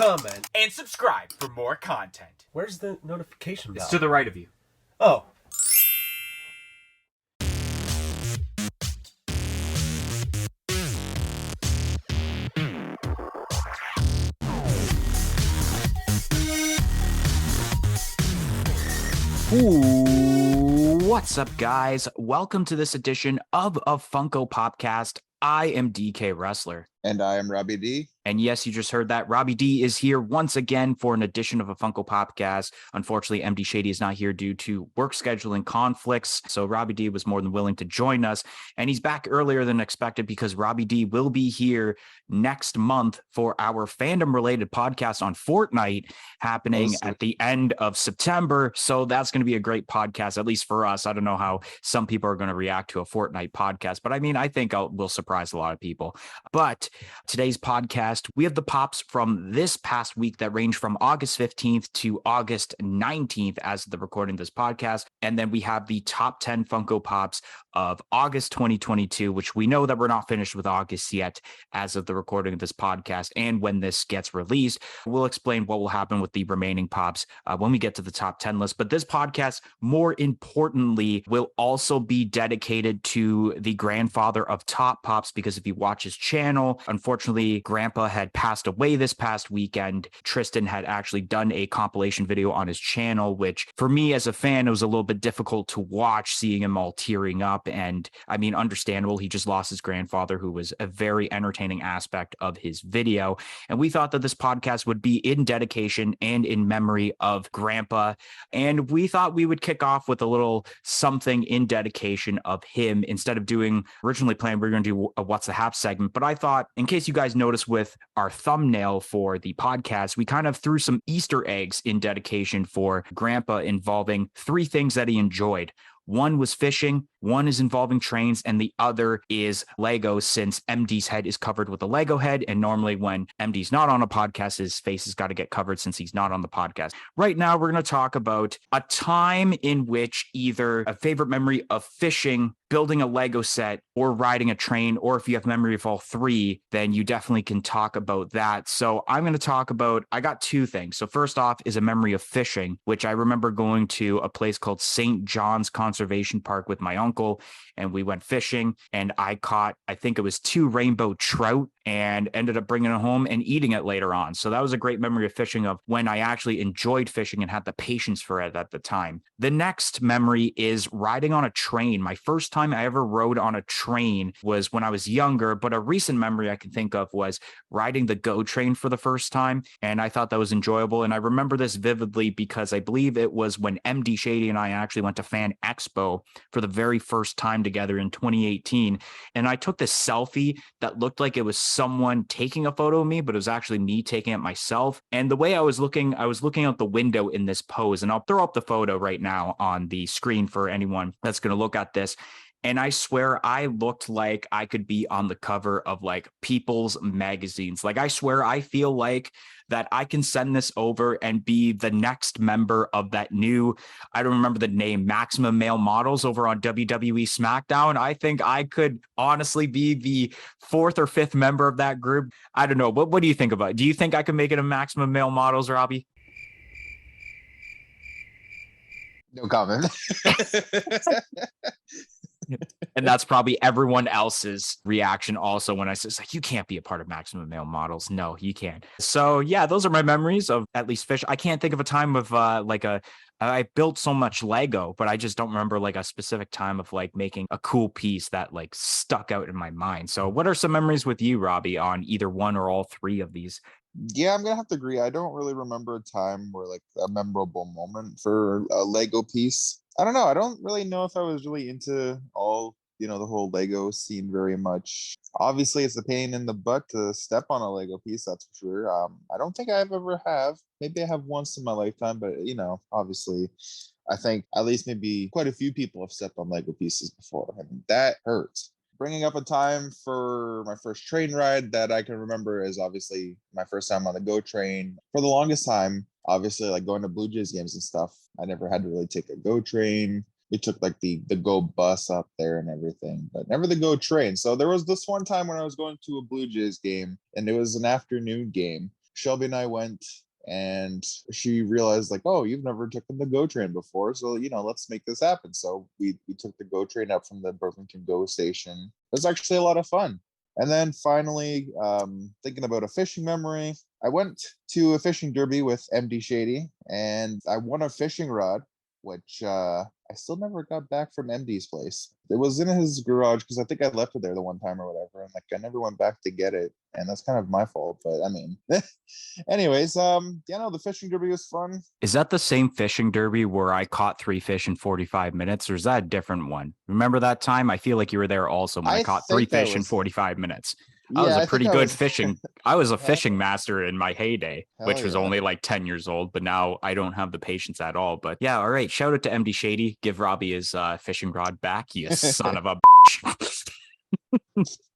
comment, and subscribe for more content. Where's the notification bell? It's to the right of you. Oh. Ooh, what's up, guys? Welcome to this edition of a Funko Popcast. I am DK Wrestler. And I am Robbie D. And yes, you just heard that. Robbie D is here once again for an edition of a Funko Popcast. Unfortunately, MD Shady is not here due to work scheduling conflicts. So Robbie D was more than willing to join us. And he's back earlier than expected because Robbie D will be here next month for our fandom-related podcast on Fortnite happening at the end of September. So that's going to be a great podcast, at least for us. I don't know how some people are going to react to a Fortnite podcast, but I mean, I think we'll surprise a lot of people. But today's podcast, we have the pops from this past week that range from August 15th to August 19th as of the recording of this podcast. And then we have the top 10 Funko Pops of August 2022, which we know that we're not finished with August yet as of the recording of this podcast. And when this gets released, we'll explain what will happen with the remaining pops when we get to the top 10 list. But this podcast, more importantly, will also be dedicated to the grandfather of top pops, because if you watch his channel, unfortunately, Grandpa had passed away this past weekend. Tristan had actually done a compilation video on his channel, which for me as a fan, it was a little bit difficult to watch, seeing him all tearing up. And I mean, understandable. He just lost his grandfather, who was a very entertaining aspect of his video. And we thought that this podcast would be in dedication and in memory of Grandpa. And we thought we would kick off with a little something in dedication of him. Instead of doing, originally planned, we were going to do a What's the Hap segment. But I thought, in case you guys noticed with our thumbnail for the podcast, we kind of threw some Easter eggs in dedication for Grandpa involving three things that he enjoyed. One was fishing, one is involving trains, and the other is Lego, since MD's head is covered with a Lego head. And normally when MD's not on a podcast, his face has got to get covered since he's not on the podcast. Right now, we're going to talk about a time in which either a favorite memory of fishing, building a Lego set, or riding a train, or if you have memory of all three, then you definitely can talk about that. So I'm going to talk about, I got two things. So first off is a memory of fishing, which I remember going to a place called St. John's Conservation Park with my uncle, and we went fishing, and I caught, I think it was 2 rainbow trout, and ended up bringing it home and eating it later on. So that was a great memory of fishing, of when I actually enjoyed fishing and had the patience for it at the time. The next memory is riding on a train. My first time I ever rode on a train was when I was younger, but a recent memory I can think of was riding the GO train for the first time. And I thought that was enjoyable. And I remember this vividly because I believe it was when MD Shady and I actually went to Fan Expo for the very first time together in 2018. And I took this selfie that looked like it was someone taking a photo of me, but it was actually me taking it myself. And the way I was looking out the window in this pose, and I'll throw up the photo right now on the screen for anyone that's going to look at this. And I swear I looked like I could be on the cover of like People's magazines. Like, I swear I feel like that I can send this over and be the next member of that new, I don't remember the name, Maximum Male Models over on WWE SmackDown. I think I could honestly be the 4th or 5th member of that group. I don't know. What do you think about it? Do you think I could make it a Maximum Male Models, Robbie? No comment. And that's probably everyone else's reaction also when I say, like, you can't be a part of Maximum Male Models. No, you can't. So yeah, those are my memories of at least fish. I can't think of a time of I built so much Lego, but I just don't remember like a specific time of like making a cool piece that like stuck out in my mind. So what are some memories with you, Robbie, on either one or all three of these? Yeah, I'm gonna have to agree. I don't really remember a time where like a memorable moment for a Lego piece. I don't know. I don't really know if I was really into the whole Lego scene very much. Obviously, it's a pain in the butt to step on a Lego piece, that's for sure. I don't think I've ever have. Maybe I have once in my lifetime, but obviously, I think at least maybe quite a few people have stepped on Lego pieces before. I mean, that hurts. Bringing up a time for my first train ride that I can remember is obviously my first time on the GO train. For the longest time, obviously, like going to Blue Jays games and stuff, I never had to really take a GO train. We took like the GO bus up there and everything, but never the GO train. So there was this one time when I was going to a Blue Jays game, and it was an afternoon game. Shelby and I went, and she realized like, oh, you've never taken the GO train before, so let's make this happen. So we took the GO train up from the Burlington GO station. It was actually a lot of fun. And then finally, thinking about a fishing memory, I went to a fishing derby with MD Shady, and I won a fishing rod, which I still never got back from MD's place. It was in his garage because I think I left it there the one time or whatever, and like I never went back to get it, and that's kind of my fault. But I mean, anyways, the fishing derby was fun. Is that the same fishing derby where I caught 3 fish in 45 minutes, or is that a different one? Remember that time? I feel like you were there also when I caught 3 fish in 45 minutes. I was a pretty good fishing. I was a fishing master in my heyday, which was only like 10 years old, but now I don't have the patience at all. But yeah, all right. Shout out to MD Shady. Give Robbie his fishing rod back, you son of a bitch.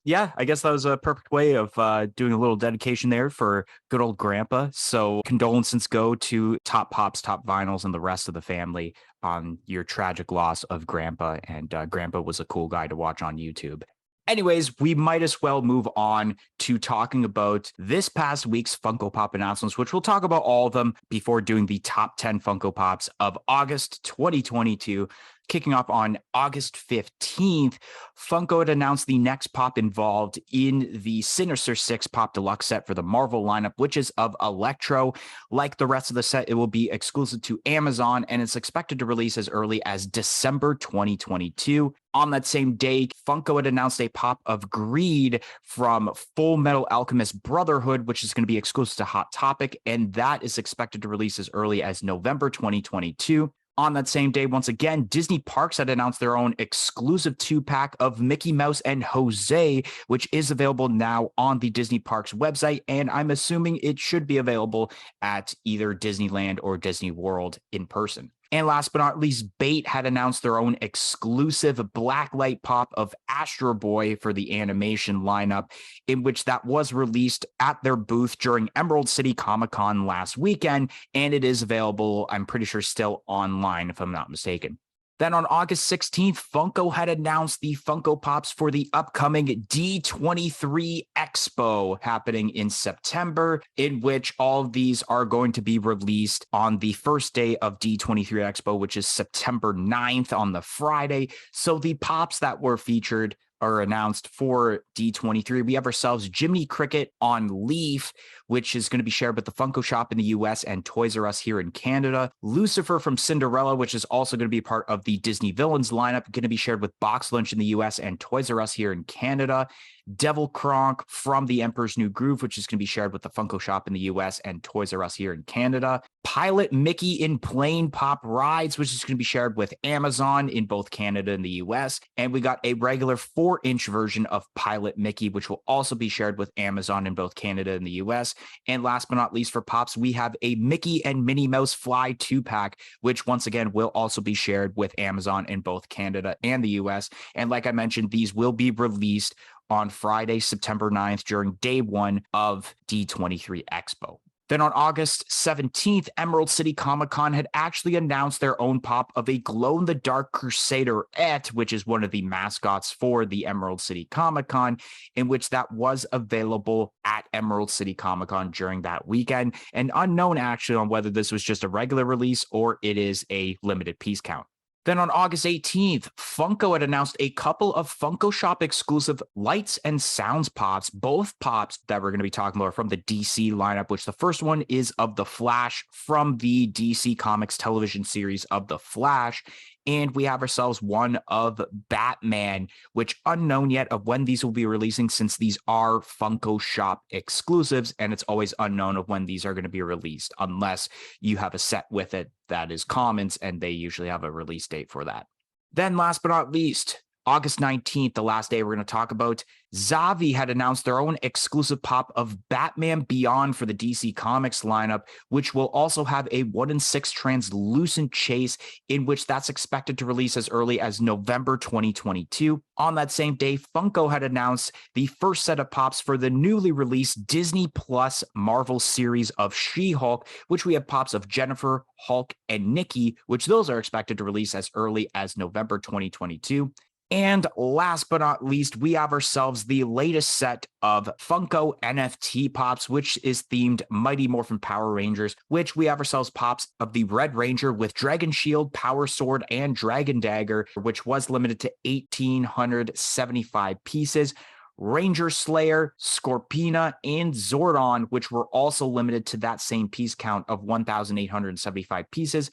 Yeah, I guess that was a perfect way of doing a little dedication there for good old Grandpa. So condolences go to Top Pops, Top Vinyls, and the rest of the family on your tragic loss of Grandpa. And Grandpa was a cool guy to watch on YouTube. Anyways, we might as well move on to talking about this past week's Funko Pop announcements, which we'll talk about all of them before doing the top 10 Funko Pops of August 2022. Kicking off on August 15th, Funko had announced the next pop involved in the Sinister Six Pop Deluxe set for the Marvel lineup, which is of Electro. Like the rest of the set, it will be exclusive to Amazon, and it's expected to release as early as December 2022. On that same day, Funko had announced a pop of Greed from Full Metal Alchemist Brotherhood, which is going to be exclusive to Hot Topic, and that is expected to release as early as November 2022. On that same day, once again, Disney Parks had announced their own exclusive 2-pack of Mickey Mouse and Jose, which is available now on the Disney Parks website, and I'm assuming it should be available at either Disneyland or Disney World in person. And last but not least, Bait had announced their own exclusive blacklight pop of Astro Boy for the animation lineup, in which that was released at their booth during Emerald City Comic-Con last weekend, and it is available, I'm pretty sure, still online, if I'm not mistaken. Then on August 16th, Funko had announced the Funko Pops for the upcoming D23 Expo happening in September, in which all of these are going to be released on the first day of D23 Expo, which is September 9th on the Friday. So the pops that were featured are announced for D23. We have ourselves Jiminy Cricket on Leaf, which is going to be shared with the Funko Shop in the US and Toys R Us here in Canada. Lucifer from Cinderella, which is also going to be part of the Disney Villains lineup, going to be shared with Box Lunch in the US and Toys R Us here in Canada. Devil Kronk from The Emperor's New Groove, which is going to be shared with the Funko Shop in the US and Toys R Us here in Canada. Pilot Mickey in Plane Pop Rides, which is going to be shared with Amazon in both Canada and the US. And we got a regular 4-inch version of Pilot Mickey, which will also be shared with Amazon in both Canada and the US. And last but not least for Pops, we have a Mickey and Minnie Mouse Fly 2-pack, which once again will also be shared with Amazon in both Canada and the US. And like I mentioned, these will be released on Friday, September 9th during day 1 of D23 Expo. Then on August 17th, Emerald City Comic-Con had actually announced their own pop of a glow-in-the-dark Crusader-ette, which is one of the mascots for the Emerald City Comic-Con, in which that was available at Emerald City Comic-Con during that weekend, and unknown actually on whether this was just a regular release or it is a limited piece count. Then on August 18th, Funko had announced a couple of Funko Shop exclusive lights and sounds pops, both pops that we're going to be talking about from the DC lineup, which the first one is of The Flash from the DC Comics television series of The Flash. And we have ourselves one of Batman, which unknown yet of when these will be releasing, since these are Funko Shop exclusives, and it's always unknown of when these are going to be released, unless you have a set with it that is commons, and they usually have a release date for that. Then last but not least, August 19th, the last day we're going to talk about, Zavi had announced their own exclusive pop of Batman Beyond for the DC Comics lineup, which will also have a 1-in-6 translucent chase, in which that's expected to release as early as November 2022. On that same day, Funko had announced the first set of pops for the newly released Disney Plus Marvel series of She-Hulk, which we have pops of Jennifer, Hulk, and Nikki, which those are expected to release as early as November 2022. And last but not least, we have ourselves the latest set of Funko NFT pops, which is themed Mighty Morphin Power Rangers, which we have ourselves pops of the Red Ranger with Dragon Shield, Power Sword, and Dragon Dagger, which was limited to 1,875 pieces. Ranger Slayer, Scorpina, and Zordon, which were also limited to that same piece count of 1,875 pieces.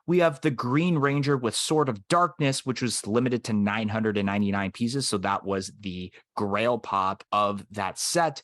We have the Green Ranger with Sword of Darkness, which was limited to 999 pieces. So that was the Grail pop of that set.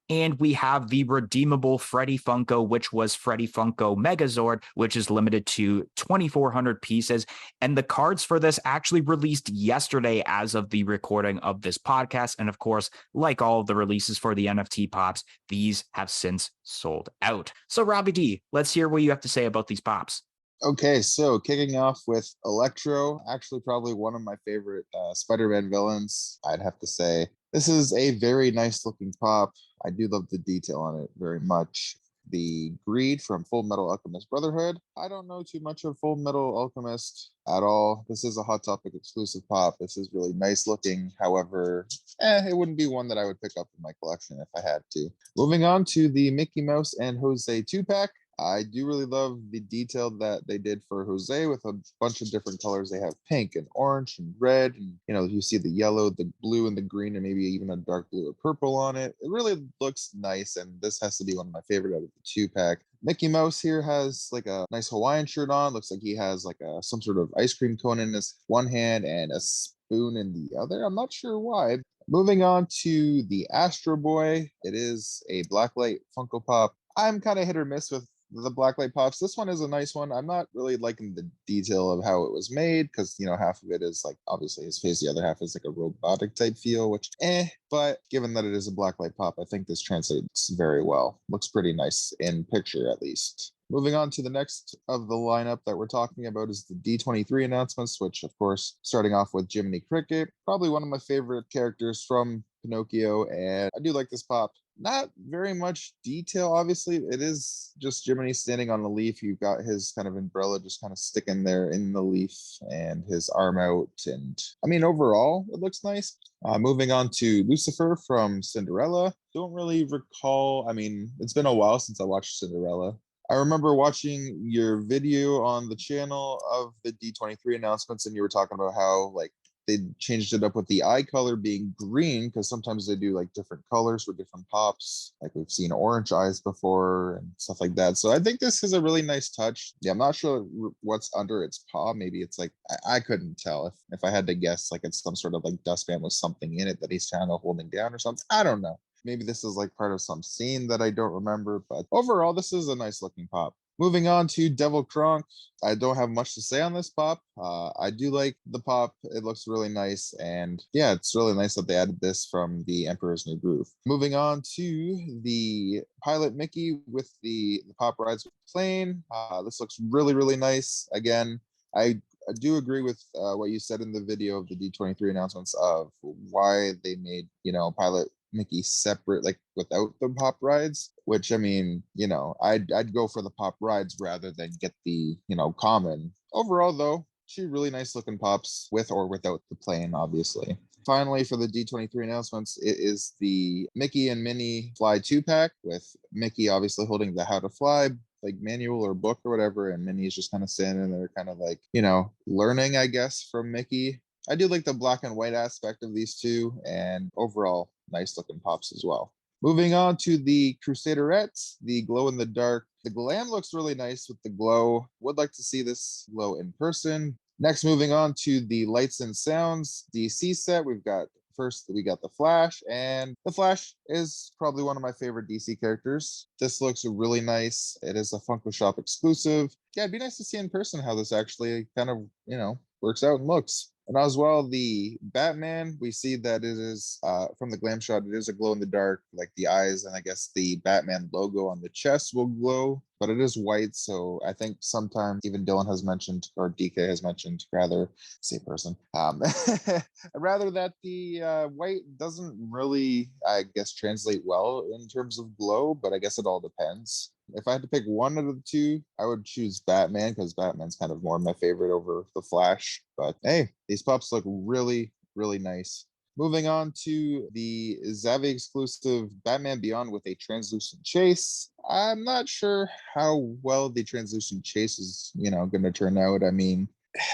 And we have the redeemable Freddy Funko, which was Freddy Funko Megazord, which is limited to 2,400 pieces. And the cards for this actually released yesterday as of the recording of this podcast. And of course, like all of the releases for the NFT pops, these have since sold out. So Robbie D, let's hear what you have to say about these pops. Okay, so kicking off with Electro, actually probably one of my favorite Spider-Man villains, I'd have to say. This is a very nice looking pop. I do love the detail on it very much. The Greed from Full Metal Alchemist Brotherhood. I don't know too much of Full Metal Alchemist at all. This is a Hot Topic exclusive pop. This is really nice looking. However, it wouldn't be one that I would pick up in my collection if I had to. Moving on to the Mickey Mouse and Jose 2-pack. I do really love the detail that they did for Jose with a bunch of different colors. They have pink and orange and red, and you see the yellow, the blue, and the green, and maybe even a dark blue or purple on it. It really looks nice, and this has to be one of my favorite out of the 2-pack. Mickey Mouse here has like a nice Hawaiian shirt on. Looks like he has like some sort of ice cream cone in his one hand and a spoon in the other. I'm not sure why. Moving on to the Astro Boy. It is a Blacklight Funko Pop. I'm kind of hit or miss with the Blacklight pops. This one is a nice one. I'm not really liking the detail of how it was made because half of it is like obviously his face, the other half is like a robotic type feel, which but given that it is a Blacklight pop, I think this translates very well. Looks pretty nice in picture at least. Moving on to the next of the lineup that we're talking about is the D23 announcements, which of course starting off with Jiminy Cricket, probably one of my favorite characters from Pinocchio, and I do like this pop. Not very much detail, obviously. It is just Jiminy standing on the leaf. You've got his kind of umbrella just kind of sticking there in the leaf and his arm out. And I mean, overall, it looks nice. Moving on to Lucifer from Cinderella. Don't really recall. I mean, it's been a while since I watched Cinderella. I remember watching your video on the channel of the D23 announcements, and you were talking about how like they changed it up with the eye color being green because sometimes they do like different colors for different pops. Like we've seen orange eyes before and stuff like that. So I think this is a really nice touch. Yeah, I'm not sure what's under its paw. Maybe it's like I couldn't tell if I had to guess. Like it's some sort of like dustpan with something in it that he's kind of holding down or something. I don't know. Maybe this is like part of some scene that I don't remember, but overall, this is a nice looking pop. Moving on to Devil Kronk. I don't have much to say on this pop. I do like the pop. It looks really nice. And yeah, it's really nice that they added this from the Emperor's New Groove. Moving on to the Pilot Mickey with the pop rides with the plane. This looks really, really nice. Again, I do agree with what you said in the video of the D23 announcements of why they made, Pilot Mickey separate, like without the pop rides, which I mean, I'd go for the pop rides rather than get the, common. Overall though, two really nice looking pops with or without the plane, obviously. Finally, for the D23 announcements, it is the Mickey and Minnie Fly 2-pack with Mickey obviously holding the How to Fly like manual or book or whatever, and Minnie's just kind of standing there kind of like, learning, I guess, from Mickey. I do like the black and white aspect of these two, and overall, nice looking pops as well. Moving on to the Crusaderettes, the glow in the dark. The glam looks really nice with the glow. Would like to see this glow in person. Next, moving on to the Lights and Sounds DC set. We got the Flash, and the Flash is probably one of my favorite DC characters. This looks really nice. It is a Funko Shop exclusive. Yeah, it'd be nice to see in person how this actually kind of, works out and looks. And as well, the Batman, we see that it is from the glam shot, it is a glow in the dark, like the eyes, and I guess the Batman logo on the chest will glow, but it is white. So I think sometimes even Dylan has mentioned, or DK has mentioned, rather, same person, rather that the white doesn't really, I guess, translate well in terms of glow, but I guess it all depends. If I had to pick one out of the two, I would choose Batman because Batman's kind of more my favorite over the Flash. But hey, these pops look really, really nice. Moving on to the Zavi exclusive Batman Beyond with a translucent chase. I'm not sure how well the translucent chase is, going to turn out. I mean,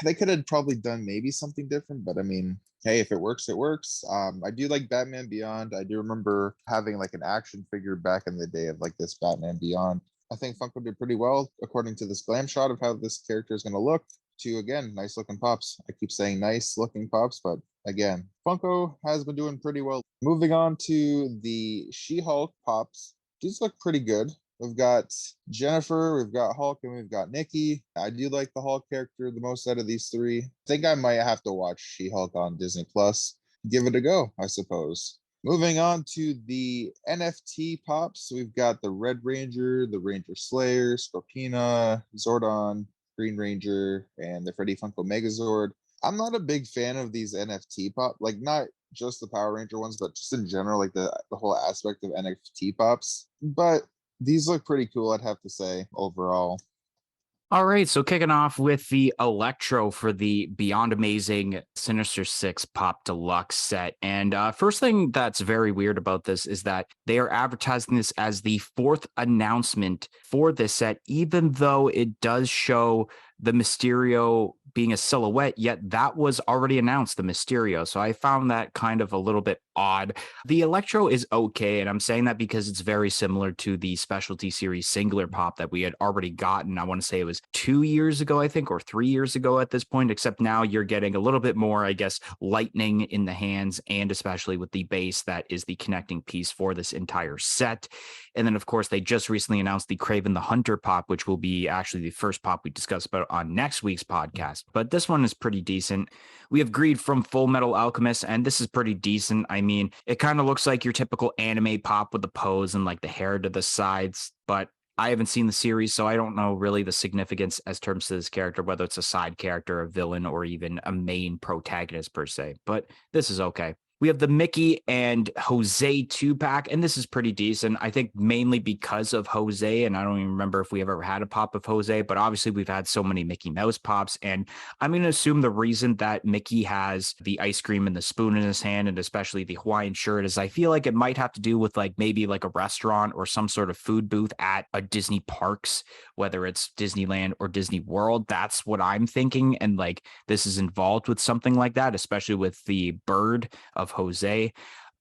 they could have probably done maybe something different, but I mean, hey, if it works, it works. I do like Batman Beyond. I do remember having like an action figure back in the day of like this Batman Beyond. I think Funko did pretty well according to this glam shot of how this character is going to look. To again, nice looking pops. I keep saying nice looking pops, but again, Funko has been doing pretty well. Moving on to the She-Hulk pops. These look pretty good. We've got Jennifer, we've got Hulk, and we've got Nikki. I do like the Hulk character the most out of these three. I think I might have to watch She-Hulk on Disney Plus. Give it a go, I suppose. Moving on to the NFT pops, we've got the Red Ranger, the Ranger Slayer, Scorpina, Zordon, Green Ranger, and the Freddy Funko Megazord. I'm not a big fan of these NFT pop, like not just the Power Ranger ones, but just in general, like the whole aspect of NFT pops. But these look pretty cool, I'd have to say, overall. All right, so kicking off with the Electro for the Beyond Amazing Sinister Six Pop Deluxe set. And first thing that's very weird about this is that they are advertising this as the fourth announcement for this set, even though it does show the Mysterio being a silhouette, yet that was already announced, the Mysterio. So I found that kind of a little bit odd. The Electro is okay, and I'm saying that because it's very similar to the Specialty Series Singular Pop that we had already gotten. I want to say it was 2 years ago, I think, or 3 years ago at this point, except now you're getting a little bit more, I guess, lightning in the hands, and especially with the base that is the connecting piece for this entire set. And then, of course, they just recently announced the Kraven the Hunter Pop, which will be actually the first pop we discuss about on next week's podcast. But this one is pretty decent. We have Greed from Full Metal Alchemist, and this is pretty decent. I mean, it kind of looks like your typical anime pop with the pose and like the hair to the sides, but I haven't seen the series, so I don't know really the significance as terms to this character, whether it's a side character, a villain, or even a main protagonist per se. But this is okay. We have the Mickey and Jose 2-pack, and this is pretty decent. I think mainly because of Jose, and I don't even remember if we ever had a pop of Jose, but obviously we've had so many Mickey Mouse pops, and I'm going to assume the reason that Mickey has the ice cream and the spoon in his hand, and especially the Hawaiian shirt, is I feel like it might have to do with like maybe like a restaurant or some sort of food booth at a Disney parks, whether it's Disneyland or Disney World. That's what I'm thinking, and like this is involved with something like that, especially with the bird of Jose.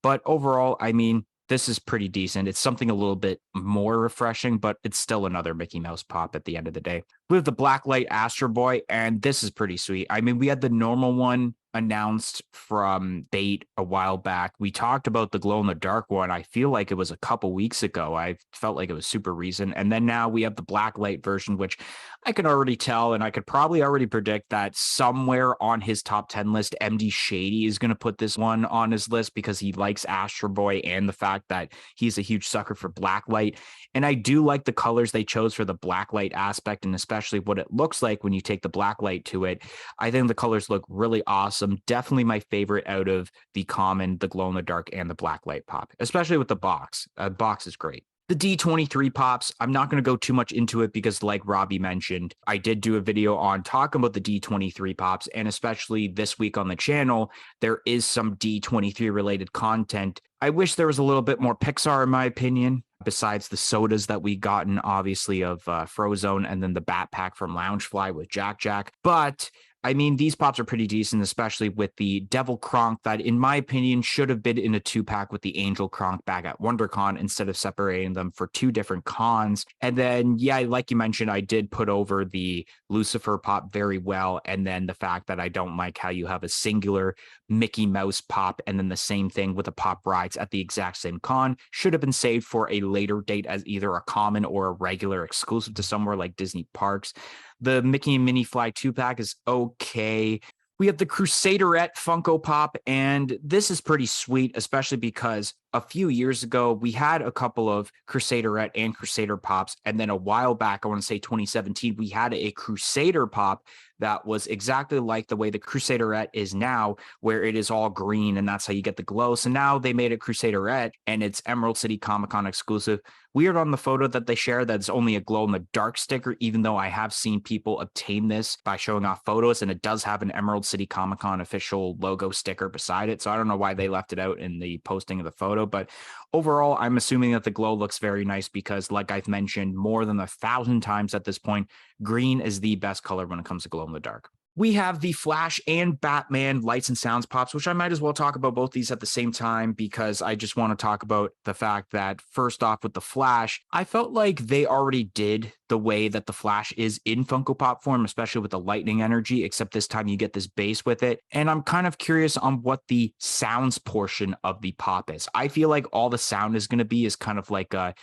But overall, I mean, this is pretty decent. It's something a little bit more refreshing, but it's still another Mickey Mouse pop at the end of the day. We have the Blacklight Astro Boy, and this is pretty sweet. I mean, we had the normal one announced from Bait a while back. We talked about the glow in the dark one. I feel like it was a couple weeks ago. I felt like it was super recent. And then now we have the Blacklight version, which I can already tell, and I could probably already predict that somewhere on his top 10 list, MD Shady is going to put this one on his list because he likes Astro Boy and the fact that he's a huge sucker for Blacklight. And I do like the colors they chose for the Blacklight aspect, and especially what it looks like when you take the Blacklight to it. I think the colors look really awesome. Definitely my favorite out of the common, the glow in the dark, and the Blacklight pop, especially with the box. Box is great. The D23 pops, I'm not going to go too much into it because like Robbie mentioned, I did do a video on talking about the D23 pops, and especially this week on the channel, there is some D23 related content. I wish there was a little bit more Pixar in my opinion, besides the sodas that we gotten obviously of Frozone and then the Bat Pack from Loungefly with Jack Jack. But I mean, these pops are pretty decent, especially with the Devil Kronk that, in my opinion, should have been in a 2-pack with the Angel Kronk back at WonderCon instead of separating them for 2 different cons. And then, yeah, like you mentioned, I did put over the Lucifer pop very well. And then the fact that I don't like how you have a singular Mickey Mouse pop and then the same thing with the pop rides at the exact same con should have been saved for a later date as either a common or a regular exclusive to somewhere like Disney Parks. The Mickey and Minnie Fly 2-pack is okay. We have the Crusaderette Funko Pop, and this is pretty sweet, especially because a few years ago, we had a couple of Crusaderette and Crusader pops. And then a while back, I want to say 2017, we had a Crusader pop that was exactly like the way the Crusaderette is now, where it is all green and that's how you get the glow. So now they made it Crusaderette and it's Emerald City Comic Con exclusive. Weird on the photo that they share that it's only a glow in the dark sticker, even though I have seen people obtain this by showing off photos, and it does have an Emerald City Comic Con official logo sticker beside it. So I don't know why they left it out in the posting of the photo, but overall, I'm assuming that the glow looks very nice because, like I've mentioned more than 1,000 times at this point, green is the best color when it comes to glow in the dark. We have the Flash and Batman lights and sounds pops, which I might as well talk about both these at the same time because I just want to talk about the fact that, first off, with the Flash, I felt like they already did the way that the Flash is in Funko Pop form, especially with the lightning energy, except this time you get this base with it. And I'm kind of curious on what the sounds portion of the pop is. I feel like all the sound is going to be is kind of like a,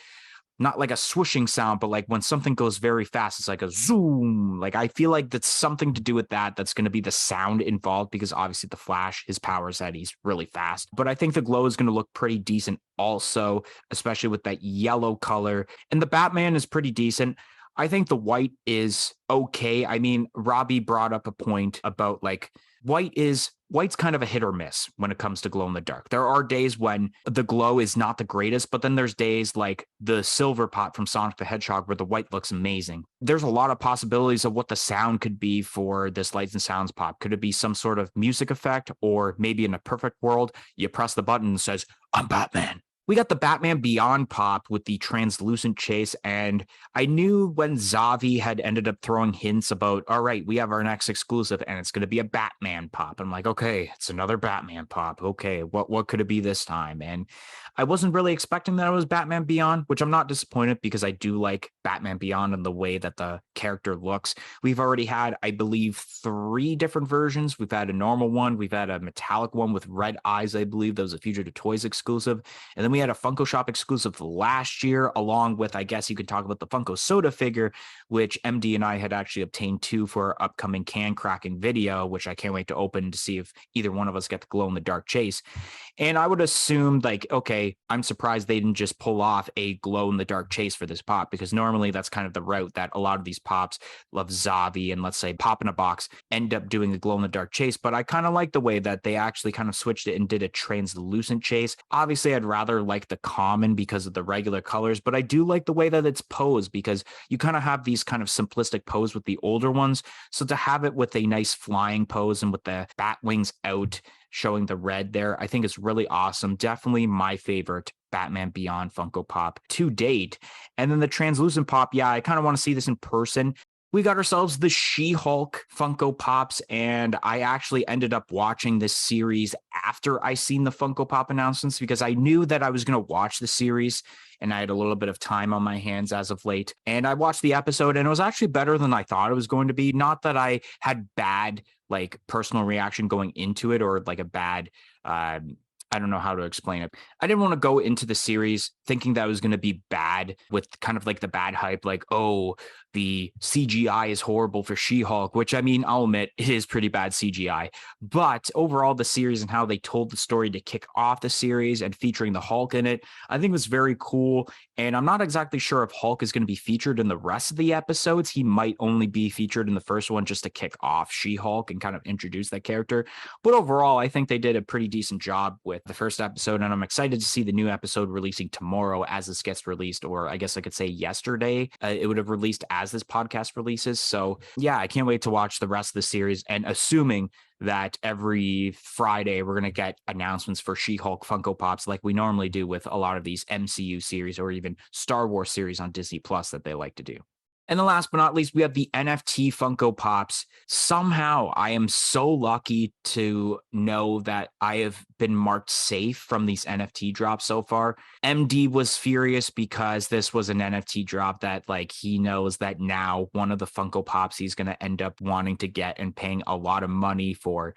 not like a swooshing sound, but like when something goes very fast, it's like a zoom. Like I feel like that's something to do with that. That's going to be the sound involved because obviously the Flash, his power is that he's really fast. But I think the glow is going to look pretty decent also, especially with that yellow color. And the Batman is pretty decent. I think the white is okay. I mean, Robbie brought up a point about like white's kind of a hit or miss when it comes to glow in the dark. There are days when the glow is not the greatest, but then there's days like the silver pot from Sonic the Hedgehog where the white looks amazing. There's a lot of possibilities of what the sound could be for this lights and sounds pop. Could it be some sort of music effect, or maybe in a perfect world, you press the button and it says, "I'm Batman." We got the Batman Beyond pop with the translucent chase, and I knew when Zavi had ended up throwing hints about, all right, we have our next exclusive and it's going to be a Batman pop. I'm like, okay, it's another Batman pop. Okay, what could it be this time? And I wasn't really expecting that it was Batman Beyond, which I'm not disappointed because I do like Batman Beyond and the way that the character looks. We've already had, I believe, 3 different versions. We've had a normal one, we've had a metallic one with red eyes, I believe that was a Fugitive Toys exclusive, and then we had a Funko Shop exclusive last year, along with, I guess you could talk about the Funko Soda figure, which MD and I had actually obtained 2 for our upcoming can cracking video, which I can't wait to open to see if either one of us get the glow in the dark chase. And I would assume, like, okay, I'm surprised they didn't just pull off a glow in the dark chase for this pop, because normally that's kind of the route that a lot of these pops, love Zavi and let's say Pop in a Box, end up doing the glow in the dark chase. But I kind of like the way that they actually kind of switched it and did a translucent chase. Obviously, I'd rather like the common because of the regular colors, but I do like the way that it's posed because you kind of have these kind of simplistic pose with the older ones. So to have it with a nice flying pose and with the bat wings out, showing the red there, I think is really awesome. Definitely my favorite Batman Beyond Funko Pop to date. And then the translucent pop, yeah, I kind of want to see this in person. We got ourselves the She-Hulk Funko Pops, and I actually ended up watching this series after I seen the Funko Pop announcements because I knew that I was going to watch the series and I had a little bit of time on my hands as of late. And I watched the episode and it was actually better than I thought it was going to be. Not that I had bad like personal reaction going into it or like a bad I don't know how to explain it. I didn't want to go into the series thinking that it was going to be bad with kind of like the bad hype, like, oh, the CGI is horrible for She-Hulk, which I mean, I'll admit it is pretty bad CGI. But overall, the series and how they told the story to kick off the series and featuring the Hulk in it, I think was very cool. And I'm not exactly sure if Hulk is going to be featured in the rest of the episodes. He might only be featured in the first one just to kick off She-Hulk and kind of introduce that character. But overall, I think they did a pretty decent job with the first episode, and I'm excited to see the new episode releasing tomorrow as this gets released, or I guess I could say yesterday. It would have released as this podcast releases. So yeah, I can't wait to watch the rest of the series, and assuming that every Friday we're going to get announcements for She-Hulk Funko Pops like we normally do with a lot of these MCU series or even Star Wars series on Disney Plus that they like to do. And then last but not least, we have the NFT Funko Pops. Somehow I am so lucky to know that I have been marked safe from these NFT drops so far. MD was furious because this was an NFT drop that like he knows that now one of the Funko Pops he's going to end up wanting to get and paying a lot of money for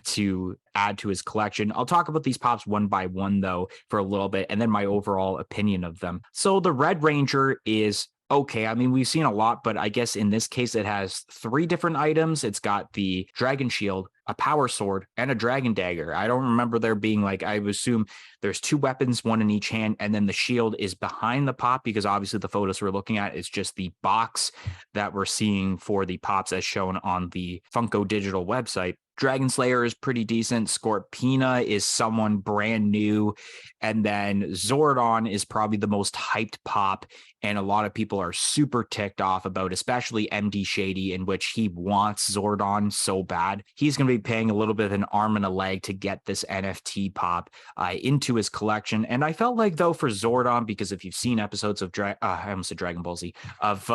to add to his collection. I'll talk about these pops one by one though for a little bit and then my overall opinion of them. So the Red Ranger is okay. I mean, we've seen a lot, but I guess in this case, it has 3 different items. It's got the dragon shield, a power sword, and a dragon dagger. I don't remember there being like, I would assume there's 2 weapons, one in each hand, and then the shield is behind the pop because obviously the photos we're looking at is just the box that we're seeing for the pops as shown on the Funko digital website. Dragon Slayer is pretty decent. Scorpina is someone brand new. And then Zordon is probably the most hyped pop. And a lot of people are super ticked off about, especially MD Shady, in which he wants Zordon so bad. He's going to be paying a little bit of an arm and a leg to get this NFT pop into his collection. And I felt like, though, for Zordon, because if you've seen episodes of I almost said Dragon Ball Z, of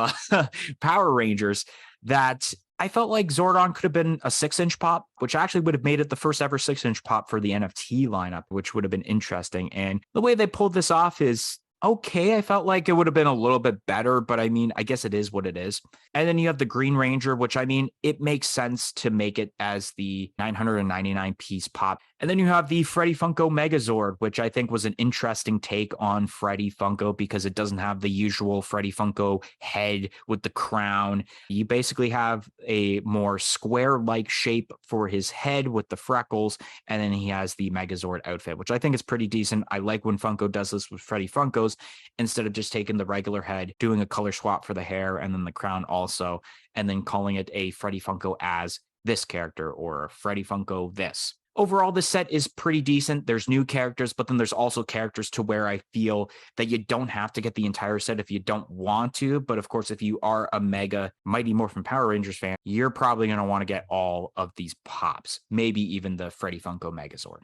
Power Rangers, that I felt like Zordon could have been a 6-inch pop, which actually would have made it the first ever 6-inch pop for the NFT lineup, which would have been interesting. And the way they pulled this off is okay. I felt like it would have been a little bit better, but I mean, I guess it is what it is. And then you have the Green Ranger, which I mean, it makes sense to make it as the 999 piece pop. And then you have the Freddy Funko Megazord, which I think was an interesting take on Freddy Funko because it doesn't have the usual Freddy Funko head with the crown. You basically have a more square-like shape for his head with the freckles, and then he has the Megazord outfit, which I think is pretty decent. I like when Funko does this with Freddy Funkos instead of just taking the regular head, doing a color swap for the hair and then the crown also, and then calling it a Freddy Funko as this character or Freddy Funko this. Overall, this set is pretty decent. There's new characters, but then there's also characters to where I feel that you don't have to get the entire set if you don't want to. But of course, if you are a mega Mighty Morphin Power Rangers fan, you're probably going to want to get all of these pops, maybe even the Freddy Funko Megazord.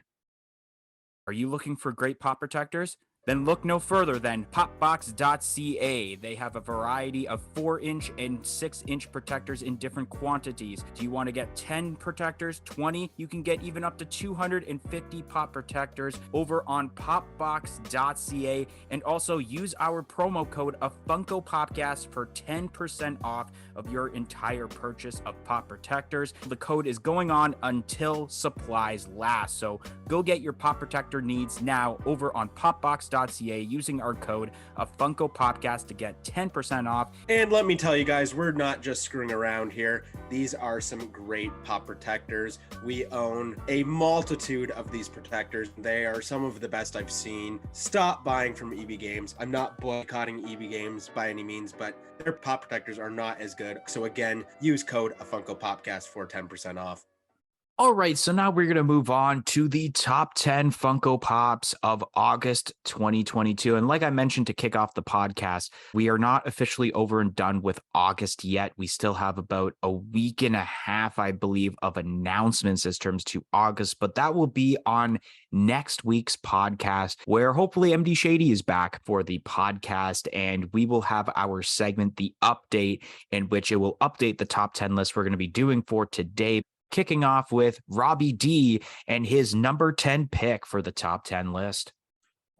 Are you looking for great pop protectors? Then look no further than popbox.ca. They have a variety of 4-inch and 6-inch protectors in different quantities. Do you want to get 10 protectors, 20? You can get even up to 250 pop protectors over on popbox.ca. And also use our promo code of Funko Popcast for 10% off of your entire purchase of pop protectors. The code is going on until supplies last. So go get your pop protector needs now over on popbox.ca using our code of Funko Popcast to get 10% off. And let me tell you guys, we're not just screwing around here. These are some great pop protectors. We own a multitude of these protectors. They are some of the best I've seen. Stop buying from EB Games. I'm not boycotting EB Games by any means, but their pop protectors are not as good. So again, use code of Funko Popcast for 10% off. All right, so now we're going to move on to the top 10 Funko Pops of August 2022. And like I mentioned to kick off the podcast, we are not officially over and done with August yet. We still have about a week and a half, I believe, of announcements as terms to August, but that will be on next week's podcast, where hopefully MD Shady is back for the podcast, and we will have our segment, The Update, in which it will update the top 10 list we're going to be doing for today. Kicking off with Robbie D and his number 10 pick for the top 10 list.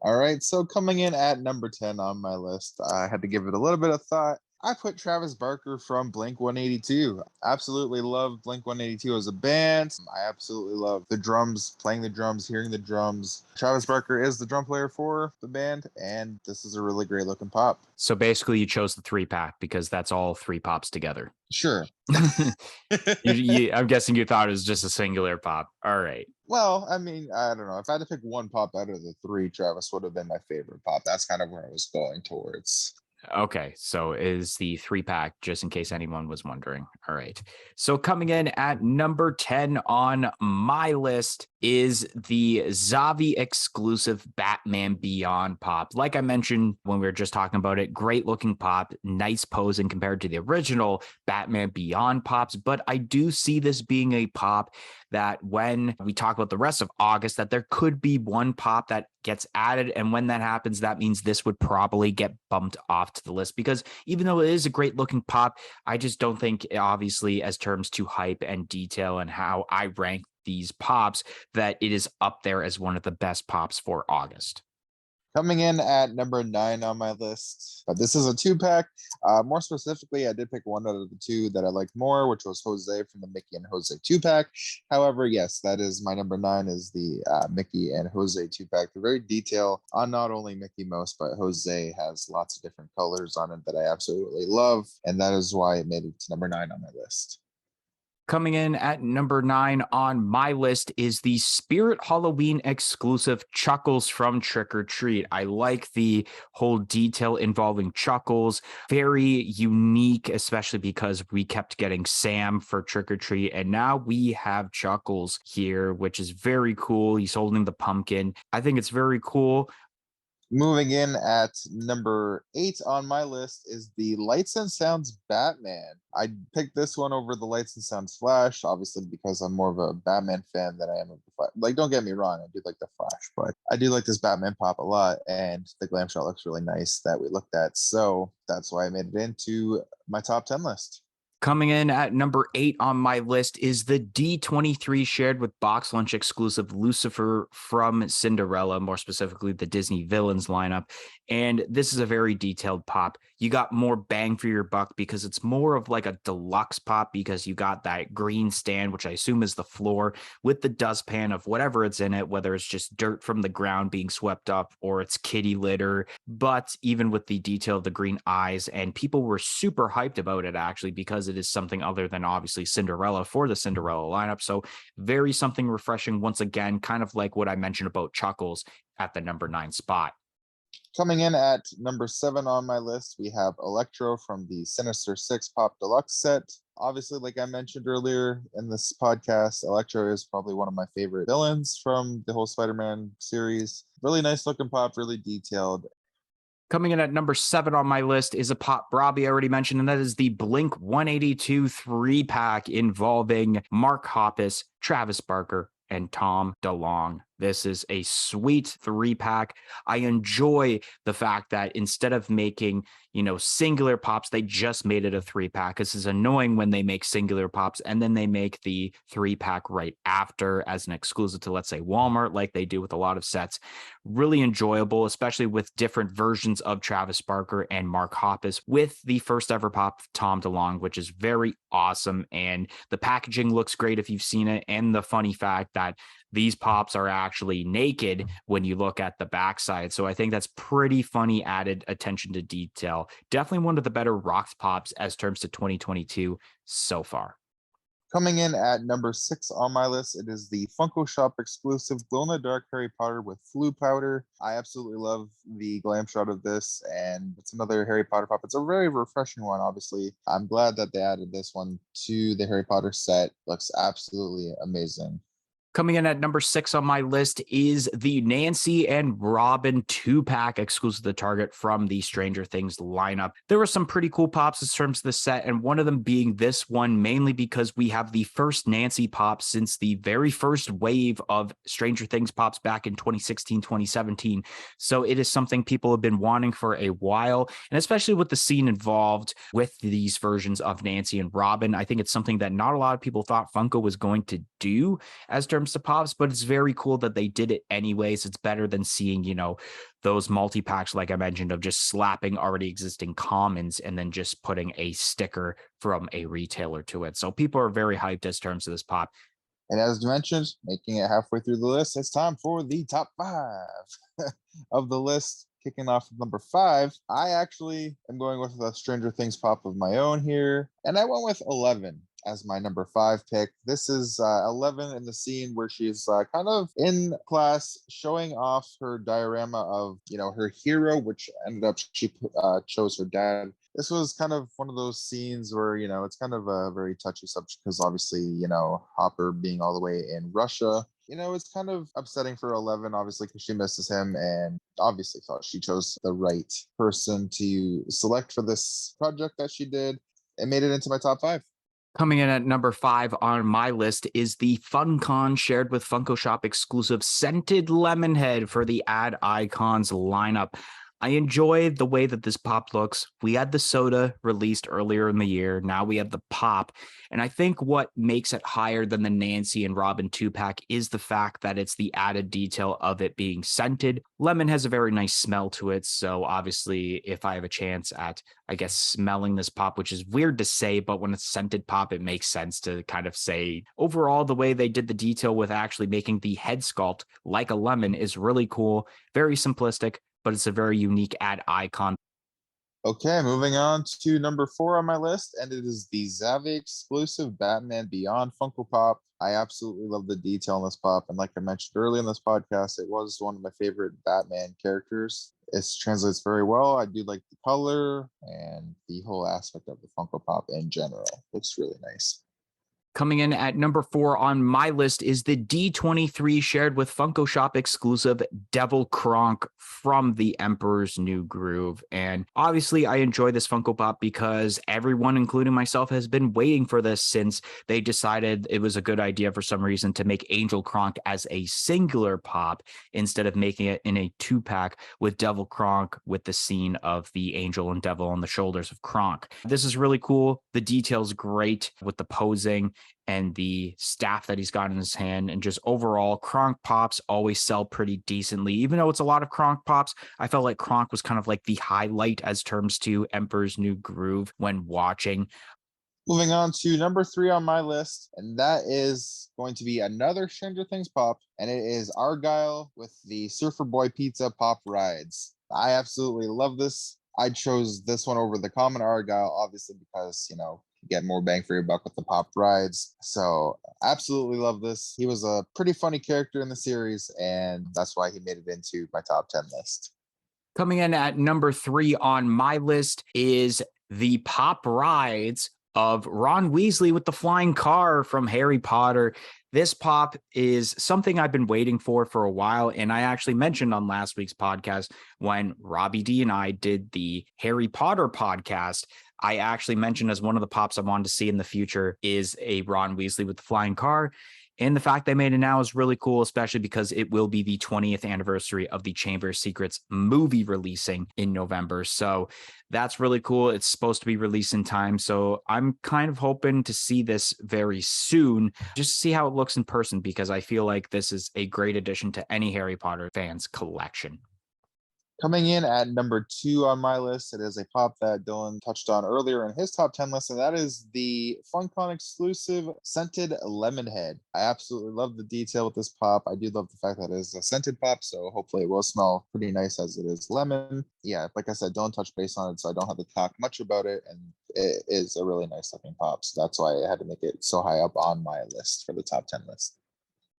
All right, so coming in at number 10 on my list, I had to give it a little bit of thought. I put Travis Barker from Blink 182. Absolutely love Blink 182 as a band. I absolutely love the drums, playing the drums, hearing the drums. Travis Barker is the drum player for the band, and this is a really great looking pop. So basically you chose the 3-pack because that's all 3 pops together. Sure. I'm guessing you thought it was just a singular pop. All right. Well, I mean, I don't know. If I had to pick one pop out of the 3, Travis would have been my favorite pop. That's kind of where I was going towards. Okay, so is the 3-pack, just in case anyone was wondering. All right. So coming in at number 10 on my list is the Zavi exclusive Batman Beyond pop. Like I mentioned when we were just talking about it, great looking pop, nice posing compared to the original Batman Beyond pops. But I do see this being a pop that when we talk about the rest of August, that there could be one pop that gets added. And when that happens, that means this would probably get bumped off to the list, because even though it is a great looking pop, I just don't think, obviously, as terms to hype and detail and how I rank these pops, that it is up there as one of the best pops for August. Coming in at number 9 on my list, but this is a 2-pack. More specifically, I did pick one out of the two that I liked more, which was Jose from the Mickey and Jose 2-pack. However, yes, that is my number 9 is the Mickey and Jose 2-pack. They're very detailed on not only Mickey Mouse, but Jose has lots of different colors on it that I absolutely love, and that is why it made it to number 9 on my list. Coming in at number 9 on my list is the Spirit Halloween exclusive Chuckles from Trick or Treat. I like the whole detail involving Chuckles. Very unique, especially because we kept getting Sam for Trick or Treat, and now we have Chuckles here, which is very cool. He's holding the pumpkin. I think it's very cool. Moving in at number 8 on my list is the Lights and Sounds Batman. I picked this one over the Lights and Sounds Flash, obviously because I'm more of a Batman fan than I am of the Flash. Like, don't get me wrong, I do like the Flash, but I do like this Batman pop a lot, and the glam shot looks really nice that we looked at. So that's why I made it into my top 10 list. Coming in at number 8 on my list is the D23 shared with Box Lunch exclusive Lucifer from Cinderella, more specifically the Disney Villains lineup. And this is a very detailed pop. You got more bang for your buck because it's more of like a deluxe pop, because you got that green stand, which I assume is the floor, with the dustpan of whatever it's in it, whether it's just dirt from the ground being swept up or it's kitty litter. But even with the detail of the green eyes, and people were super hyped about it actually, because it is something other than obviously Cinderella for the Cinderella lineup. So very something refreshing once again, kind of like what I mentioned about Chuckles at the number 9 spot. Coming in at number 7 on my list, we have Electro from the Sinister Six Pop Deluxe set. Obviously, like I mentioned earlier in this podcast, Electro is probably one of my favorite villains from the whole Spider-Man series. Really nice looking pop, really detailed. Coming in at number 7 on my list is a pop Robbie already mentioned, and that is the Blink 182 3-pack involving Mark Hoppus, Travis Barker, and Tom DeLonge. This is a sweet 3-pack. I enjoy the fact that instead of making, singular pops, they just made it a 3-pack. This is annoying when they make singular pops and then they make the 3-pack right after as an exclusive to, let's say, Walmart, like they do with a lot of sets. Really enjoyable, especially with different versions of Travis Barker and Mark Hoppus, with the first ever pop, Tom DeLonge, which is very awesome. And the packaging looks great if you've seen it. And the funny fact that these pops are actually naked when you look at the backside. So I think that's pretty funny added attention to detail. Definitely one of the better rocks pops as terms to 2022 so far. Coming in at number 6 on my list, it is the Funko Shop exclusive Glow in the Dark Harry Potter with Flu Powder. I absolutely love the glam shot of this, and it's another Harry Potter pop. It's a very refreshing one, obviously. I'm glad that they added this one to the Harry Potter set. Looks absolutely amazing. Coming in at number 6 on my list is the Nancy and Robin 2-pack exclusive to Target from the Stranger Things lineup. There were some pretty cool pops in terms of the set, and one of them being this one, mainly because we have the first Nancy pop since the very first wave of Stranger Things pops back in 2016, 2017. So it is something people have been wanting for a while, and especially with the scene involved with these versions of Nancy and Robin, I think it's something that not a lot of people thought Funko was going to do as terms to pops, but it's very cool that they did it anyways. It's better than seeing, those multi-packs, like I mentioned, of just slapping already existing commons and then just putting a sticker from a retailer to it. So people are very hyped as terms of this pop. And as mentioned, making it halfway through the list, it's time for the top 5 of the list. Kicking off with number 5, I actually am going with a Stranger Things pop of my own here, and I went with 11 as my number 5 pick. This is 11 in the scene where she's kind of in class showing off her diorama of, her hero, which ended up she chose her dad. This was kind of one of those scenes where, it's kind of a very touchy subject because obviously, Hopper being all the way in Russia, it's kind of upsetting for 11, obviously, because she misses him and obviously thought she chose the right person to select for this project that she did and made it into my top 5. Coming in at number 5 on my list is the FunCon shared with Funko Shop exclusive Scented Lemon Head for the Ad Icons lineup. I enjoy the way that this pop looks. We had the soda released earlier in the year. Now we have the pop. And I think what makes it higher than the Nancy and Robin 2-pack is the fact that it's the added detail of it being scented. Lemon has a very nice smell to it. So obviously, if I have a chance at, I guess, smelling this pop, which is weird to say, but when it's scented pop, it makes sense to kind of say overall, the way they did the detail with actually making the head sculpt like a lemon is really cool. Very simplistic, but it's a very unique ad icon. Okay, moving on to number 4 on my list, and it is the Zavi exclusive Batman Beyond Funko Pop. I absolutely love the detail on this pop, and like I mentioned earlier in this podcast, it was one of my favorite Batman characters. It translates very well. I do like the color and the whole aspect of the Funko Pop in general. Looks really nice. Coming in at number 4 on my list is the D23 shared with Funko Shop exclusive Devil Kronk from the Emperor's New Groove. And obviously, I enjoy this Funko Pop because everyone, including myself, has been waiting for this since they decided it was a good idea for some reason to make Angel Kronk as a singular pop instead of making it in a 2-pack with Devil Kronk with the scene of the angel and devil on the shoulders of Kronk. This is really cool. The detail's great with the posing and the staff that he's got in his hand, and just overall, Kronk pops always sell pretty decently. Even though it's a lot of Kronk pops, I felt like Kronk was kind of like the highlight as terms to Emperor's New Groove when watching. Moving on to number 3 on my list, and that is going to be another Stranger Things pop, and it is Argyle with the Surfer Boy Pizza Pop Rides. I absolutely love this. I chose this one over the common Argyle, obviously, because, you get more bang for your buck with the pop rides. So absolutely love this. He was a pretty funny character in the series, and that's why he made it into my top 10 list. Coming in at number 3 on my list is the pop rides of Ron Weasley with the flying car from Harry Potter. This pop is something I've been waiting for a while, and I actually mentioned on last week's podcast when Robbie D and I did the Harry Potter podcast. I actually mentioned as one of the pops I wanted to see in the future is a Ron Weasley with the flying car. And the fact they made it now is really cool, especially because it will be the 20th anniversary of the Chamber of Secrets movie releasing in November. So that's really cool. It's supposed to be released in time. So I'm kind of hoping to see this very soon, just to see how it looks in person, because I feel like this is a great addition to any Harry Potter fans collection. Coming in at number 2 on my list, it is a pop that Dylan touched on earlier in his top 10 list, and that is the FunCon exclusive scented lemon head. I absolutely love the detail with this pop. I do love the fact that it is a scented pop, so hopefully it will smell pretty nice as it is lemon. Yeah, like I said, Dylan touched base on it, so I don't have to talk much about it, and it is a really nice looking pop, so that's why I had to make it so high up on my list for the top 10 list.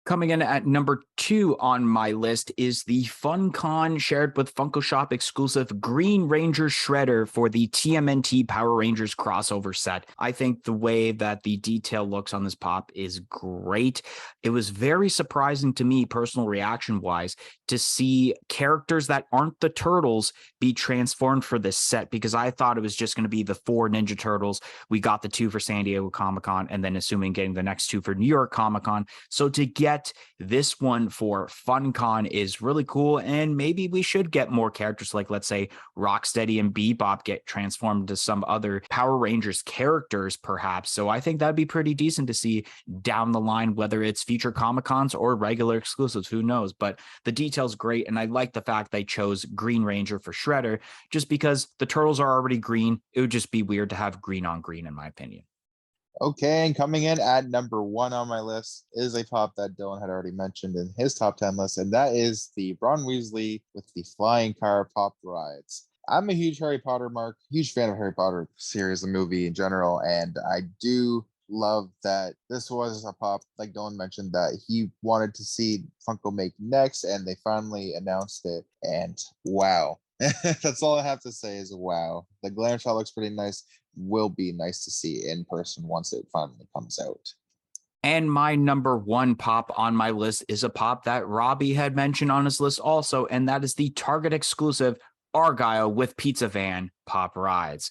Coming in at number 2 on my list is the FunCon shared with Funko Shop exclusive Green Ranger Shredder for the TMNT Power Rangers crossover set. I think the way that the detail looks on this pop is great. It was very surprising to me, personal reaction wise, to see characters that aren't the Turtles be transformed for this set, because I thought it was just going to be the 4 Ninja Turtles. We got the 2 for San Diego Comic-Con, and then assuming getting the next 2 for New York Comic-Con. So to get this one for FunCon is really cool, and maybe we should get more characters like, let's say, Rocksteady and Bebop get transformed to some other Power Rangers characters, perhaps. So I think that'd be pretty decent to see down the line, whether it's future Comic-Cons or regular exclusives, who knows? But the detail's great, and I like the fact they chose Green Ranger for Shredder, just because the Turtles are already green. It would just be weird to have green on green, in my opinion. Okay, and coming in at number 1 on my list is a pop that Dylan had already mentioned in his top 10 list, and that is the Ron Weasley with the flying car pop rides. I'm a huge Harry Potter huge fan of Harry Potter series, the movie in general, and I do love that this was a pop, like Dylan mentioned, that he wanted to see Funko make next, and they finally announced it, and wow. That's all I have to say is wow. The glam shot looks pretty nice. Will be nice to see in person once it finally comes out. And my number 1 pop on my list is a pop that Robbie had mentioned on his list also, and that is the Target exclusive Argyle with Pizza Van pop rides.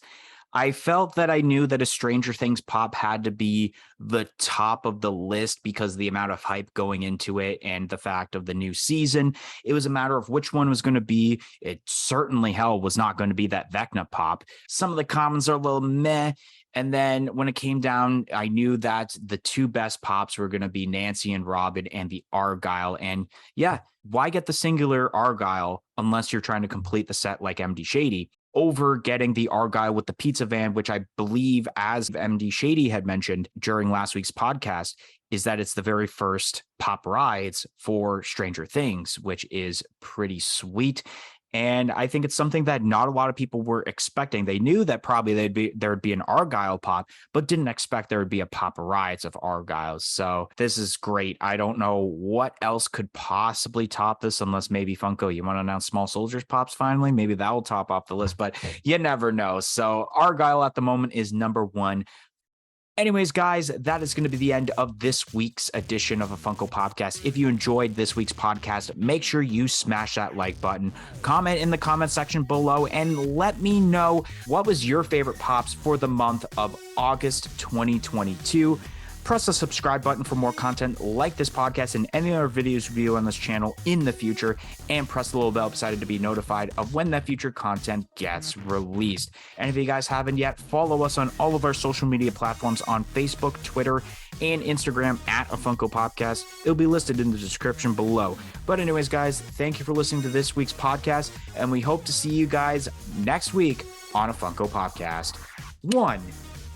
I felt that I knew that a Stranger Things pop had to be the top of the list because of the amount of hype going into it and the fact of the new season. It was a matter of which one was going to be. It certainly was not going to be that Vecna pop. Some of the comments are a little meh. And then when it came down, I knew that the two best pops were going to be Nancy and Robin and the Argyle. And yeah, why get the singular Argyle unless you're trying to complete the set like MD Shady over getting the Argyle with the pizza van, which I believe, as MD Shady had mentioned during last week's podcast, is that it's the very first pop rides for Stranger Things, which is pretty sweet. And I think it's something that not a lot of people were expecting. They knew that probably there'd be an Argyle pop, but didn't expect there would be a pop of rides of Argyles. So this is great. I don't know what else could possibly top this, unless maybe Funko, you want to announce Small Soldiers pops finally? Maybe that will top off the list, but you never know. So Argyle at the moment is number one. Anyways, guys, that is going to be the end of this week's edition of a Funko Podcast. If you enjoyed this week's podcast, make sure you smash that like button, comment in the comment section below, and let me know what was your favorite pops for the month of August 2022. Press the subscribe button for more content like this podcast and any other videos we do on this channel in the future, and press the little bell beside it to be notified of when that future content gets released. And if you guys haven't yet, follow us on all of our social media platforms on Facebook, Twitter, and Instagram at a Funko Podcast. It'll be listed in the description below. But anyways, guys, thank you for listening to this week's podcast, and we hope to see you guys next week on a Funko Podcast. 1,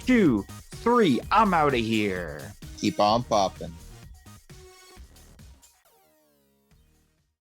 2, 3, I'm out of here. Keep on popping.